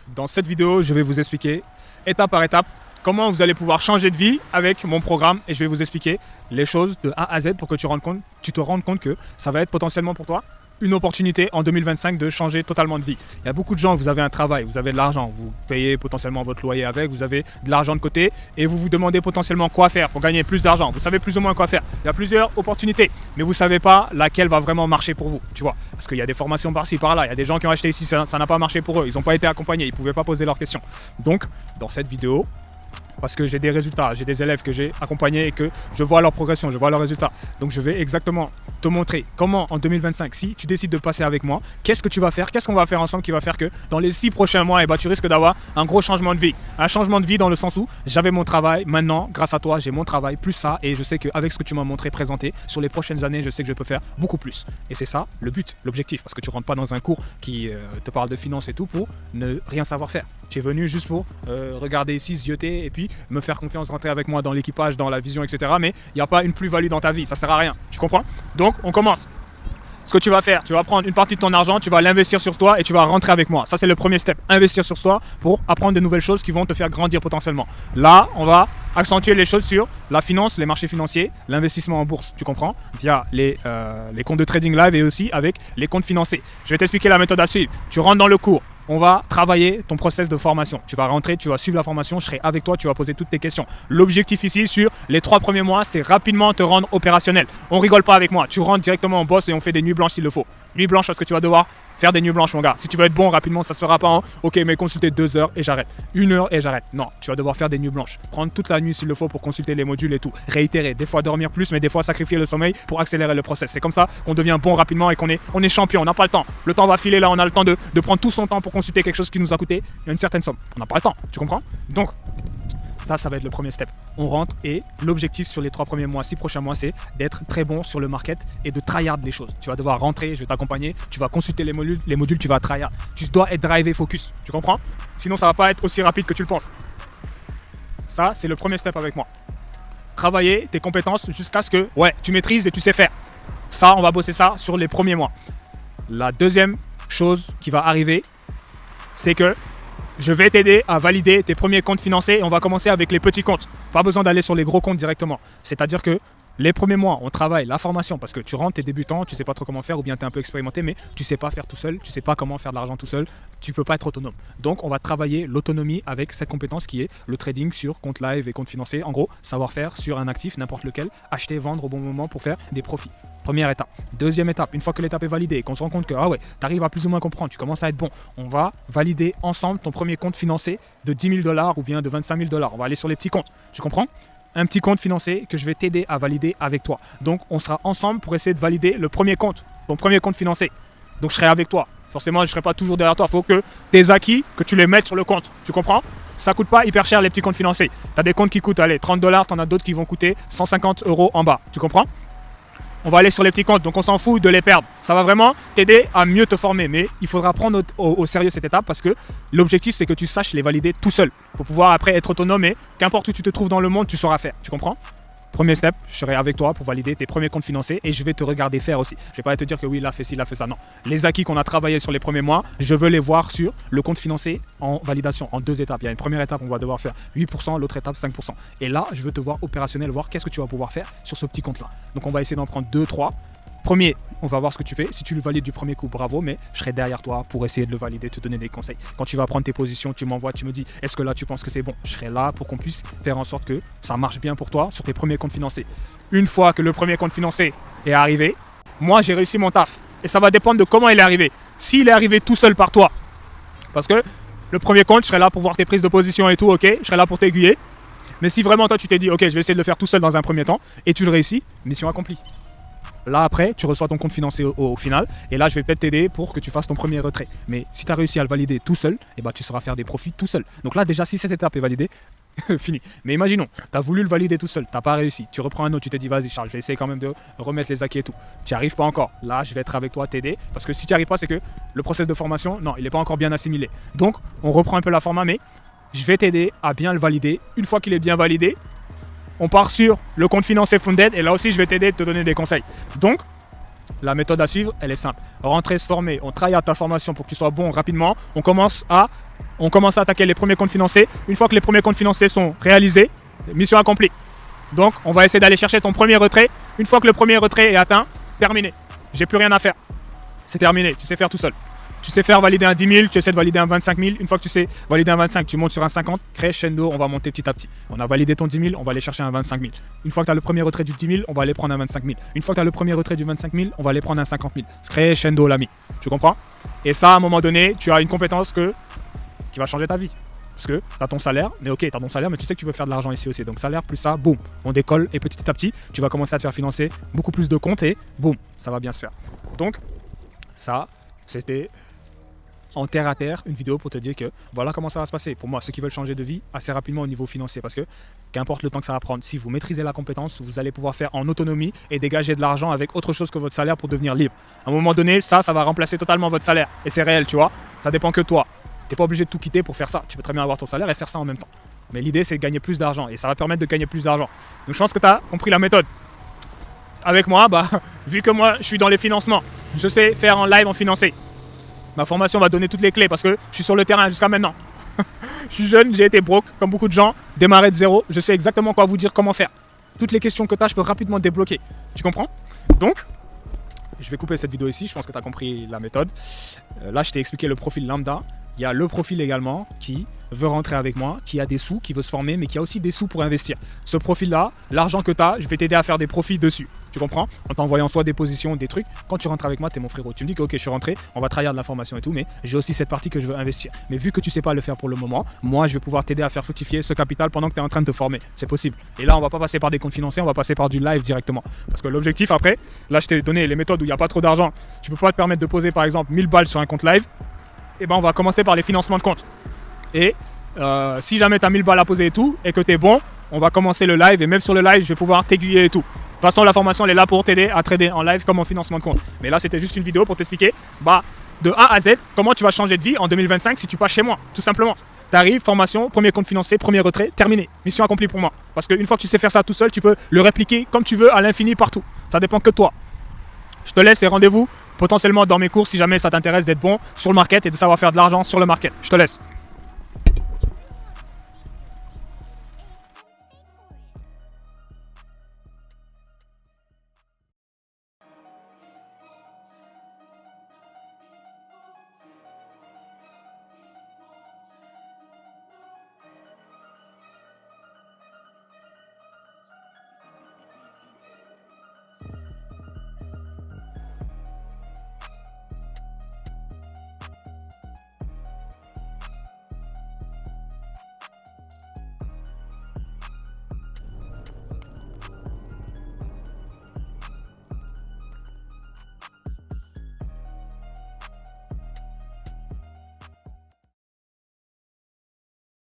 Dans cette vidéo, je vais vous expliquer étape par étape comment vous allez pouvoir changer de vie avec mon programme et je vais vous expliquer les choses de A à Z pour que tu te rendes compte que ça va être potentiellement pour toi une opportunité en 2025 de changer totalement de vie. Il y a beaucoup de gens, vous avez un travail, vous avez de l'argent, vous payez potentiellement votre loyer avec, vous avez de l'argent de côté et vous vous demandez potentiellement quoi faire pour gagner plus d'argent. Vous savez plus ou moins quoi faire. Il y a plusieurs opportunités, mais vous ne savez pas laquelle va vraiment marcher pour vous, tu vois. Parce qu'il y a des formations par-ci, par-là, il y a des gens qui ont acheté ici, ça n'a pas marché pour eux, ils n'ont pas été accompagnés, ils ne pouvaient pas poser leurs questions. Donc, dans cette vidéo, parce que j'ai des résultats, j'ai des élèves que j'ai accompagnés et que je vois leur progression, je vois leurs résultats. Donc je vais exactement te montrer comment en 2025, si tu décides de passer avec moi, qu'est-ce que tu vas faire, qu'est-ce qu'on va faire ensemble qui va faire que dans les 6 prochains mois, tu risques d'avoir un gros changement de vie. Un changement de vie dans le sens où j'avais mon travail, maintenant, grâce à toi, j'ai mon travail, plus ça, et je sais qu'avec ce que tu m'as montré, présenté, sur les prochaines années, je sais que je peux faire beaucoup plus. Et c'est ça le but, l'objectif, parce que tu ne rentres pas dans un cours qui te parle de finance et tout pour ne rien savoir faire. Tu es venu juste pour regarder ici, zioter et puis me faire confiance, rentrer avec moi dans l'équipage, dans la vision, etc. Mais il n'y a pas une plus-value dans ta vie, ça ne sert à rien. Tu comprends? Donc, on commence. Ce que tu vas faire, tu vas prendre une partie de ton argent, tu vas l'investir sur toi et tu vas rentrer avec moi. Ça, c'est le premier step. Investir sur toi pour apprendre de nouvelles choses qui vont te faire grandir potentiellement. Là, on va accentuer les choses sur la finance, les marchés financiers, l'investissement en bourse, tu comprends? Via les comptes de trading live et aussi avec les comptes financiers. Je vais t'expliquer la méthode à suivre. Tu rentres dans le cours. On va travailler ton process de formation. Tu vas rentrer, tu vas suivre la formation, je serai avec toi, tu vas poser toutes tes questions. L'objectif ici sur les 3 premiers mois, c'est rapidement te rendre opérationnel. On rigole pas avec moi, tu rentres directement en boss et on fait des nuits blanches s'il le faut. Nuit blanche parce que tu vas devoir faire des nuits blanches mon gars. Si tu veux être bon rapidement, ça ne se fera pas en ok mais consulter 2 heures et j'arrête. 1 heure et j'arrête. Non, tu vas devoir faire des nuits blanches. Prendre toute la nuit s'il le faut pour consulter les modules et tout. Réitérer, des fois dormir plus mais des fois sacrifier le sommeil pour accélérer le process. C'est comme ça qu'on devient bon rapidement et qu'on est champion. On n'a pas le temps. Le temps va filer là, on a le temps de prendre tout son temps pour consulter quelque chose qui nous a coûté une certaine somme. On n'a pas le temps, tu comprends? Donc ça va être le premier step. On rentre et l'objectif sur les 3 premiers mois, 6 prochains mois, c'est d'être très bon sur le market et de tryhard les choses. Tu vas devoir rentrer, je vais t'accompagner, tu vas consulter les modules, tu vas tryhard. Tu dois être drivé focus, tu comprends? Sinon, ça va pas être aussi rapide que tu le penses. Ça, c'est le premier step avec moi. Travailler tes compétences jusqu'à ce que, tu maîtrises et tu sais faire. Ça, on va bosser ça sur les premiers mois. La deuxième chose qui va arriver, c'est que je vais t'aider à valider tes premiers comptes financiers et on va commencer avec les petits comptes. Pas besoin d'aller sur les gros comptes directement. C'est-à-dire que les premiers mois, on travaille la formation parce que tu rentres, tu es débutant, tu ne sais pas trop comment faire ou bien tu es un peu expérimenté mais tu ne sais pas faire tout seul, tu ne sais pas comment faire de l'argent tout seul, tu ne peux pas être autonome. Donc on va travailler l'autonomie avec cette compétence qui est le trading sur compte live et compte financier. En gros, savoir faire sur un actif, n'importe lequel, acheter, vendre au bon moment pour faire des profits. Première étape. Deuxième étape, une fois que l'étape est validée et qu'on se rend compte que tu arrives à plus ou moins comprendre, tu commences à être bon, on va valider ensemble ton premier compte financier de 10 000 $ ou bien de 25 000 $. On va aller sur les petits comptes, tu comprends? Un petit compte financier que je vais t'aider à valider avec toi. Donc, on sera ensemble pour essayer de valider le premier compte, ton premier compte financier. Donc, je serai avec toi. Forcément, je ne serai pas toujours derrière toi. Il faut que tes acquis, que tu les mettes sur le compte. Tu comprends? Ça ne coûte pas hyper cher les petits comptes financiers. Tu as des comptes qui coûtent 30 $, tu en as d'autres qui vont coûter 150 € en bas. Tu comprends? On va aller sur les petits comptes, donc on s'en fout de les perdre. Ça va vraiment t'aider à mieux te former. Mais il faudra prendre au sérieux cette étape parce que l'objectif, c'est que tu saches les valider tout seul. Pour pouvoir après être autonome et qu'importe où tu te trouves dans le monde, tu sauras faire. Tu comprends? Premier step, je serai avec toi pour valider tes premiers comptes financiers et je vais te regarder faire aussi. Je ne vais pas te dire que oui, il a fait ci, il a fait ça. Non. Les acquis qu'on a travaillé sur les premiers mois, je veux les voir sur le compte financier en validation, en 2 étapes. Il y a une première étape, on va devoir faire 8%, l'autre étape 5%. Et là, je veux te voir opérationnel, voir qu'est-ce que tu vas pouvoir faire sur ce petit compte-là. Donc on va essayer d'en prendre 2, 3. Premier, on va voir ce que tu fais. Si tu le valides du premier coup, bravo, mais je serai derrière toi pour essayer de le valider, te donner des conseils. Quand tu vas prendre tes positions, tu m'envoies, tu me dis, est-ce que là tu penses que c'est bon? Je serai là pour qu'on puisse faire en sorte que ça marche bien pour toi sur tes premiers comptes financiers. Une fois que le premier compte financier est arrivé, moi j'ai réussi mon taf. Et ça va dépendre de comment il est arrivé. S'il est arrivé tout seul par toi, parce que le premier compte, je serai là pour voir tes prises de position et tout, ok, je serai là pour t'aiguiller. Mais si vraiment toi tu t'es dit, ok, je vais essayer de le faire tout seul dans un premier temps, et tu le réussis, mission accomplie. Là après, tu reçois ton compte financier au final et là je vais peut-être t'aider pour que tu fasses ton premier retrait. Mais si tu as réussi à le valider tout seul, tu sauras faire des profits tout seul. Donc là déjà si cette étape est validée, fini. Mais imaginons, tu as voulu le valider tout seul, tu n'as pas réussi, tu reprends un autre, tu t'es dit vas-y Charles, je vais essayer quand même de remettre les acquis et tout. Tu n'y arrives pas encore, là je vais être avec toi, t'aider. Parce que si tu n'y arrives pas, c'est que le process de formation, non, il n'est pas encore bien assimilé. Donc on reprend un peu la format, mais je vais t'aider à bien le valider. Une fois qu'il est bien validé, on part sur le compte financier Funded et là aussi je vais t'aider, te donner des conseils. Donc la méthode à suivre, elle est simple. Rentrer, se former, on travaille à ta formation pour que tu sois bon rapidement. On commence à On commence à attaquer les premiers comptes financiers. Une fois que les premiers comptes financiers sont réalisés, mission accomplie. Donc, on va essayer d'aller chercher ton premier retrait. Une fois que le premier retrait est atteint, terminé. J'ai plus rien à faire. C'est terminé. Tu sais faire tout seul. Tu sais faire valider un 10 000, tu essaies de valider un 25 000. Une fois que tu sais valider un 25, tu montes sur un 50. Crescendo, on va monter petit à petit. On a validé ton 10 000, on va aller chercher un 25 000. Une fois que tu as le premier retrait du 10 000, on va aller prendre un 25 000. Une fois que tu as le premier retrait du 25 000, on va aller prendre un 50 000. Crescendo, l'ami. Tu comprends? Et ça, à un moment donné, tu as une compétence qui va changer ta vie. Parce que tu as ton salaire, mais ok, tu as ton salaire, mais tu sais que tu veux faire de l'argent ici aussi. Donc salaire plus ça, boum, on décolle et petit à petit, tu vas commencer à te faire financer beaucoup plus de comptes et boum, ça va bien se faire. Donc, ça, c'était en terre à terre, une vidéo pour te dire que voilà comment ça va se passer. Pour moi, ceux qui veulent changer de vie assez rapidement au niveau financier, parce que qu'importe le temps que ça va prendre, si vous maîtrisez la compétence, vous allez pouvoir faire en autonomie et dégager de l'argent avec autre chose que votre salaire pour devenir libre. À un moment donné, ça va remplacer totalement votre salaire. Et c'est réel, tu vois. Ça dépend que de toi. Tu n'es pas obligé de tout quitter pour faire ça. Tu peux très bien avoir ton salaire et faire ça en même temps. Mais l'idée, c'est de gagner plus d'argent et ça va permettre de gagner plus d'argent. Donc je pense que tu as compris la méthode. Avec moi, vu que moi, je suis dans les financements, je sais faire en live en financé. Ma formation va donner toutes les clés parce que je suis sur le terrain jusqu'à maintenant. Je suis jeune, j'ai été broke, comme beaucoup de gens, démarrer de zéro. Je sais exactement quoi vous dire, comment faire. Toutes les questions que tu as, je peux rapidement débloquer. Tu comprends? Donc, je vais couper cette vidéo ici. Je pense que tu as compris la méthode. Là, je t'ai expliqué le profil lambda. Il y a le profil également qui veut rentrer avec moi, qui a des sous, qui veut se former, mais qui a aussi des sous pour investir. Ce profil-là, l'argent que tu as, je vais t'aider à faire des profits dessus. Tu comprends? En t'envoyant soit des positions, des trucs. Quand tu rentres avec moi, tu es mon frérot. Tu me dis que ok, je suis rentré, on va trahir de la formation et tout, mais j'ai aussi cette partie que je veux investir. Mais vu que tu sais pas le faire pour le moment, moi, je vais pouvoir t'aider à faire fructifier ce capital pendant que tu es en train de te former. C'est possible. Et là, on va pas passer par des comptes financiers, on va passer par du live directement. Parce que l'objectif après, là, je t'ai donné les méthodes où il n'y a pas trop d'argent. Tu peux pas te permettre de poser par exemple 1000 balles sur un compte live. Et on va commencer par les financements de compte. Et si jamais tu as 1000 balles à poser et tout, et que tu es bon, on va commencer le live. Et même sur le live, je vais pouvoir t'aiguiller et tout. De toute façon, la formation, elle est là pour t'aider à trader en live comme en financement de compte. Mais là, c'était juste une vidéo pour t'expliquer de A à Z comment tu vas changer de vie en 2025 si tu passes chez moi, tout simplement. Tu arrives, formation, premier compte financier, premier retrait, terminé. Mission accomplie pour moi. Parce qu'une fois que tu sais faire ça tout seul, tu peux le répliquer comme tu veux à l'infini partout. Ça dépend que de toi. Je te laisse et rendez-vous potentiellement dans mes cours si jamais ça t'intéresse d'être bon sur le market et de savoir faire de l'argent sur le market. Je te laisse.